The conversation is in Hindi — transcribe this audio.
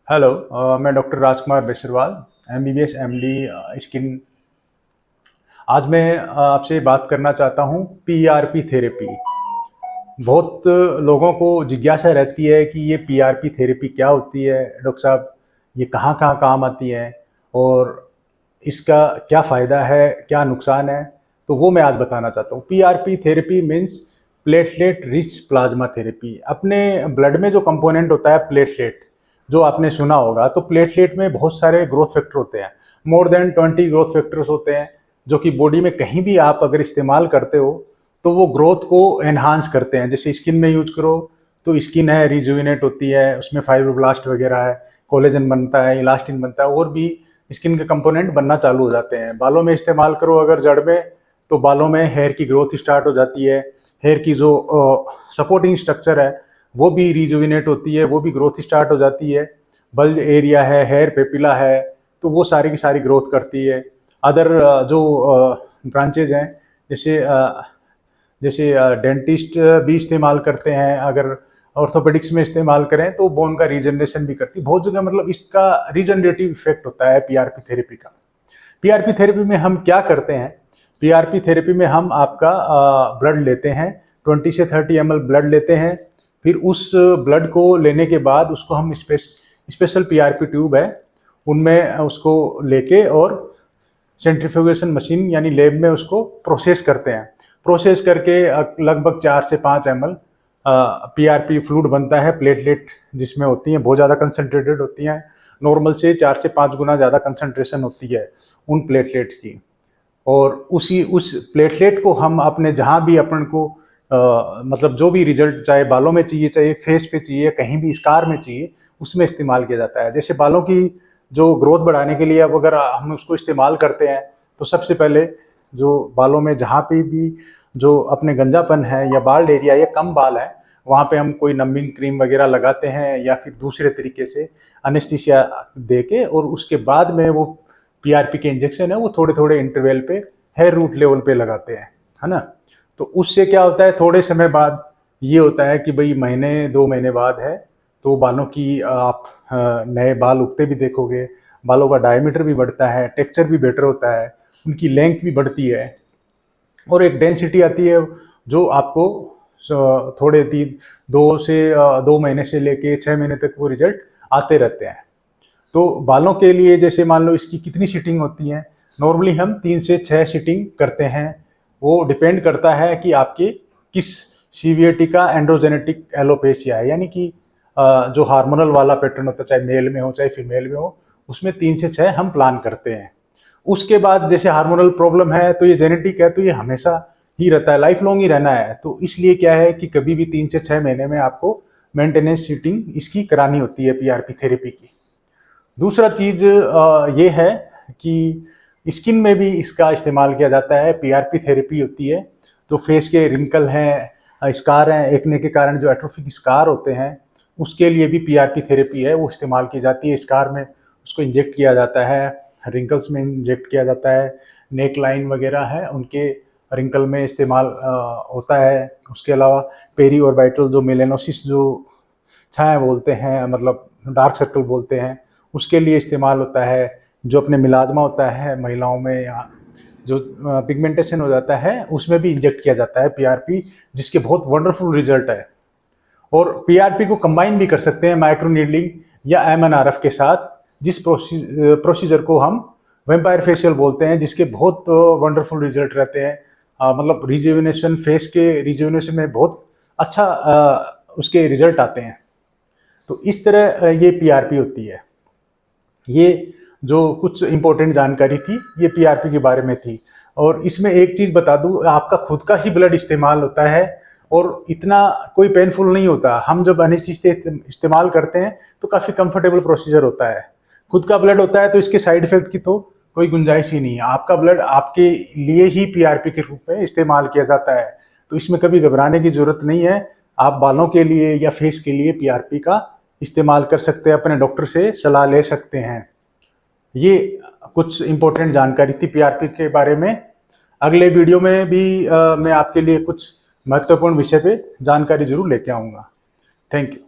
हेलो। मैं डॉक्टर राजकुमार बेसरवाल, एमबीबीएस एमडी स्किन। आज मैं आपसे बात करना चाहता हूँ पीआरपी थेरेपी। बहुत लोगों को जिज्ञासा रहती है कि ये पीआरपी थेरेपी क्या होती है डॉक्टर साहब, ये कहाँ कहाँ काम आती है और इसका क्या फ़ायदा है, क्या नुकसान है। तो वो मैं आज बताना चाहता हूँ। PRP therapy means platelet rich plasma therapy. अपने ब्लड में जो कंपोनेंट होता है प्लेटलेट, जो आपने सुना होगा, तो प्लेटलेट में बहुत सारे ग्रोथ फैक्टर होते हैं। मोर देन 20 ग्रोथ फैक्टर्स होते हैं जो कि बॉडी में कहीं भी आप अगर इस्तेमाल करते हो तो वो ग्रोथ को एनहांस करते हैं। जैसे स्किन में यूज करो तो स्किन है रिजुविनेट होती है, उसमें फाइब्रोब्लास्ट वगैरह है, कोलेजन बनता है, इलास्टिन बनता है, और भी स्किन के कंपोनेंट बनना चालू हो जाते हैं। बालों में इस्तेमाल करो अगर जड़ में, तो बालों में हेयर की ग्रोथ स्टार्ट हो जाती है। हेयर की जो सपोर्टिंग स्ट्रक्चर है वो भी रिजुविनेट होती है, वो भी ग्रोथ स्टार्ट हो जाती है। बल्ज एरिया है, हेयर पेपिला है, तो वो सारी की सारी ग्रोथ करती है। अदर जो ब्रांचेज हैं, जैसे जैसे डेंटिस्ट भी इस्तेमाल करते हैं, अगर ऑर्थोपेडिक्स में इस्तेमाल करें तो बोन का रीजनरेशन भी करती है बहुत जगह। मतलब इसका रीजनरेटिव इफेक्ट होता है पीआरपी थेरेपी का। पीआरपी थेरेपी में हम क्या करते हैं? पीआरपी थेरेपी में हम आपका ब्लड लेते हैं, 20 से 30 ml ब्लड लेते हैं। फिर उस ब्लड को लेने के बाद उसको हम स्पेशल पीआरपी ट्यूब है उनमें उसको लेके और सेंट्रीफ्यूगेशन मशीन यानी लैब में उसको प्रोसेस करते हैं। प्रोसेस करके लगभग 4 से 5 ml पीआरपी फ्लूइड बनता है। प्लेटलेट जिसमें होती हैं बहुत ज़्यादा कंसनट्रेटेड होती हैं, नॉर्मल से 4 से 5 गुना ज़्यादा कंसनट्रेशन होती है उन प्लेटलेट्स की। और उस प्लेटलेट को हम अपने जहाँ भी अपन को मतलब जो भी रिजल्ट, चाहे बालों में चाहिए, चाहे फेस पे चाहिए, कहीं भी स्कार में चाहिए, उसमें इस्तेमाल किया जाता है। जैसे बालों की जो ग्रोथ बढ़ाने के लिए अब अगर हम उसको इस्तेमाल करते हैं तो सबसे पहले जो बालों में जहाँ पे भी जो अपने गंजापन है या बाल्ड एरिया या कम बाल है, वहाँ पे हम कोई नमिंग क्रीम वगैरह लगाते हैं या फिर दूसरे तरीके से एनेस्थीसिया दे के, और उसके बाद में वो पीआरपी के इंजेक्शन है वो थोड़े थोड़े इंटरवल पे हेयर रूट लेवल पे लगाते हैं, है ना। तो उससे क्या होता है, थोड़े समय बाद ये होता है कि भाई महीने 2 महीने बाद है तो बालों की आप नए बाल उगते भी देखोगे, बालों का डायमीटर भी बढ़ता है, टेक्सचर भी बेटर होता है, उनकी लेंथ भी बढ़ती है और एक डेंसिटी आती है जो आपको थोड़े 2 महीने से लेके 6 महीने तक वो रिजल्ट आते रहते हैं। तो बालों के लिए जैसे मान लो इसकी कितनी सीटिंग होती है, नॉर्मली हम 3 से 6 सीटिंग करते हैं। वो डिपेंड करता है कि आपके किस सीवियरिटी का एंड्रोजेनेटिक एलोपेशिया है, यानी कि जो हार्मोनल वाला पैटर्न होता है, चाहे मेल में हो चाहे फीमेल में हो, उसमें 3 से 6 हम प्लान करते हैं। उसके बाद जैसे हार्मोनल प्रॉब्लम है तो ये जेनेटिक है, तो ये हमेशा ही रहता है, लाइफ लॉन्ग ही रहना है। तो इसलिए क्या है कि कभी भी 3 से 6 महीने में आपको मेंटेनेंस सीटिंग इसकी करानी होती है पीआरपी थेरेपी की। दूसरा चीज़ ये है कि स्किन में भी इसका इस्तेमाल किया जाता है। पीआरपी थेरेपी होती है जो फेस के रिंकल हैं, स्कार हैं, एक्ने के कारण जो एट्रोफिक स्कार होते हैं, उसके लिए भी पीआरपी थेरेपी है वो इस्तेमाल की जाती है। स्कार में उसको इंजेक्ट किया जाता है, रिंकल्स में इंजेक्ट किया जाता है, नेक लाइन वगैरह है उनके रिंकल में इस्तेमाल होता है। उसके अलावा पेरी ऑर्बिटल जो मेलेनोसिस जो छाया बोलते हैं, मतलब डार्क सर्कल बोलते हैं, उसके लिए इस्तेमाल होता है। जो अपने मिलाजमा होता है महिलाओं में, या जो पिगमेंटेशन हो जाता है, उसमें भी इंजेक्ट किया जाता है पीआरपी, जिसके बहुत वंडरफुल रिजल्ट है। और पीआरपी को कंबाइन भी कर सकते हैं माइक्रो नीडलिंग या एमएनआरएफ के साथ, जिस प्रोसीजर को हम वेम्पायर फेशियल बोलते हैं, जिसके बहुत वंडरफुल रिजल्ट रहते हैं। मतलब रिजुविनेशन, फेस के रिजुविनेशन में बहुत अच्छा उसके रिजल्ट आते हैं। तो इस तरह ये पीआरपी होती है। ये जो कुछ इम्पोर्टेंट जानकारी थी ये पीआरपी के बारे में थी। और इसमें एक चीज़ बता दूं, आपका खुद का ही ब्लड इस्तेमाल होता है और इतना कोई पेनफुल नहीं होता। हम जब एनेस्थीसिया इस्तेमाल करते हैं तो काफ़ी कंफर्टेबल प्रोसीजर होता है। खुद का ब्लड होता है तो इसके साइड इफेक्ट की तो कोई गुंजाइश ही नहीं है। आपका ब्लड आपके लिए ही पीआरपी के रूप में इस्तेमाल किया जाता है, तो इसमें कभी घबराने की जरूरत नहीं है। आप बालों के लिए या फेस के लिए पीआरपी का इस्तेमाल कर सकते हैं, अपने डॉक्टर से सलाह ले सकते हैं। ये कुछ इम्पोर्टेंट जानकारी थी पीआरपी के बारे में। अगले वीडियो में भी मैं आपके लिए कुछ महत्वपूर्ण विषय पे जानकारी जरूर लेके आऊँगा। Thank you.